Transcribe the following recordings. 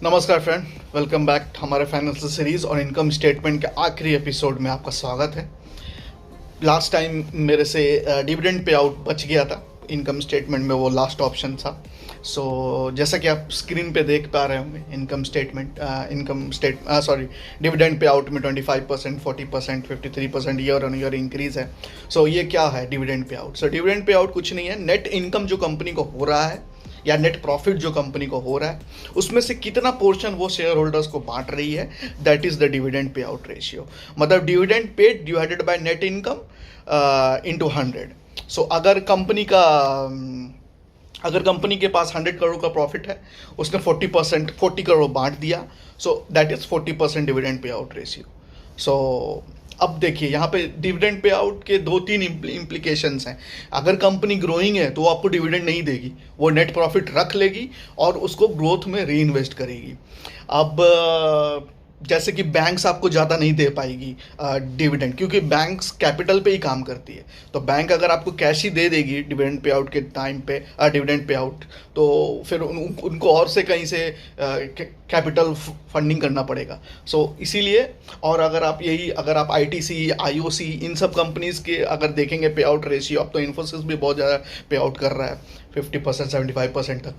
नमस्कार friend, welcome back हमारे financial series और इनकम स्टेटमेंट के आखिरी एपिसोड में आपका स्वागत है। लास्ट टाइम मेरे से डिविडेंड पे आउट बच गया था इनकम स्टेटमेंट में, वो लास्ट ऑप्शन था। जैसा कि आप स्क्रीन पे देख पा रहे होंगे, डिविडेंड पे आउट में 25%, 40%, 53% ईयर ऑन ईयर इंक्रीज़ है। ये क्या है dividend pay out? Dividend pay out कुछ नहीं है, नेट इनकम जो कंपनी को हो रहा है या नेट प्रॉफिट जो कंपनी को हो रहा है उसमें से कितना पोर्शन वो शेयर होल्डर्स को बांट रही है, that is the dividend pay out ratio. मतलब dividend paid divided by net income into 100। अगर कंपनी के पास 100 करोड़ का प्रॉफिट है, उसने 40 करोड़ बांट दिया, that is 40% dividend pay out ratio. अब देखिए यहाँ पे डिविडेंड पे आउट के 2-3 इम्प्लीकेशंस हैं। अगर कंपनी ग्रोइंग है तो वो आपको डिविडेंड नहीं देगी, वो नेट प्रॉफिट रख लेगी और उसको ग्रोथ में री इन्वेस्ट करेगी। अब जैसे कि बैंक्स आपको ज़्यादा नहीं दे पाएगी डिविडेंड, क्योंकि बैंक्स कैपिटल पे ही काम करती है। तो बैंक अगर आपको कैश ही दे देगी डिविडेंड पे आउट के टाइम पे डिविडेंड पे आउट, तो फिर उनको और से कहीं से कैपिटल फंडिंग करना पड़ेगा। इसीलिए, और अगर आप आईटीसी, आईओसी, इन सब कंपनीज़ के अगर देखेंगे पे आउट रेशियो, अब तो इन्फोसिस भी बहुत ज़्यादा पे आउट कर रहा है 50%, 75% तक।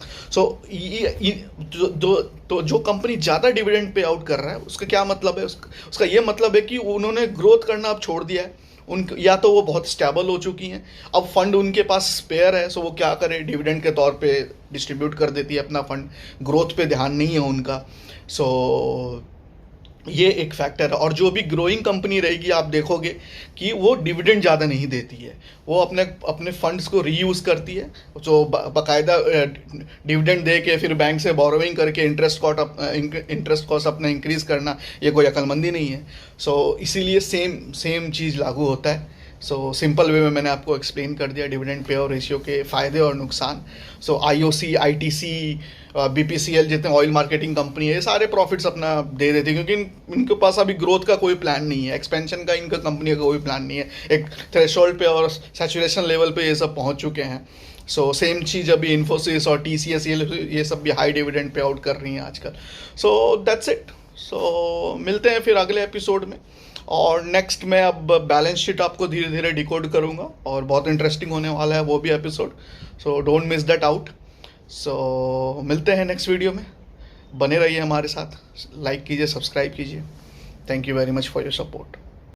जो कंपनी ज़्यादा डिविडेंड पे आउट कर रहा है, उसका क्या मतलब है? उसका ये मतलब है कि उन्होंने ग्रोथ करना अब छोड़ दिया है। या तो वो बहुत स्टेबल हो चुकी हैं, अब फंड उनके पास स्पेयर है, वो क्या करें, डिविडेंड के तौर पे डिस्ट्रीब्यूट कर देती है अपना फंड, ग्रोथ पे ध्यान नहीं है उनका। ये एक फैक्टर है। और जो भी ग्रोइंग कंपनी रहेगी, आप देखोगे कि वो डिविडेंड ज़्यादा नहीं देती है, वो अपने फंड्स को रीयूज़ करती है। बाकायदा डिविडेंड दे के फिर बैंक से बोरोइंग करके इंटरेस्ट कॉस्ट अपना इंक्रीज़ करना, ये कोई अक्लमंदी नहीं है। इसीलिए सेम चीज़ लागू होता है। सिंपल वे में मैंने आपको एक्सप्लेन कर दिया डिविडेंड पे आउट रेशियो के फ़ायदे और नुकसान। आईओसी, आईटीसी, बीपीसीएल जितने ऑयल मार्केटिंग कंपनी है, ये सारे प्रॉफिट्स अपना दे देते हैं, क्योंकि इनके पास अभी ग्रोथ का कोई प्लान नहीं है, एक्सपेंशन का इनका कंपनी का कोई प्लान नहीं है। एक थ्रेशोल्ड पे और सैचुरेशन लेवल पे ये सब पहुंच चुके हैं। सेम चीज़ अभी इन्फोसिस और टीसीएस ये सब भी हाई डिविडेंड पे आउट कर रही हैं आजकल। That's it. मिलते हैं फिर अगले एपिसोड में। और नेक्स्ट मैं अब बैलेंस शीट आपको धीरे धीरे डिकोड करूँगा, और बहुत इंटरेस्टिंग होने वाला है वो भी episode. Don't miss that out. मिलते हैं नेक्स्ट वीडियो में। बने रहिए हमारे साथ, लाइक कीजिए, सब्सक्राइब कीजिए। Thank you very much for your support.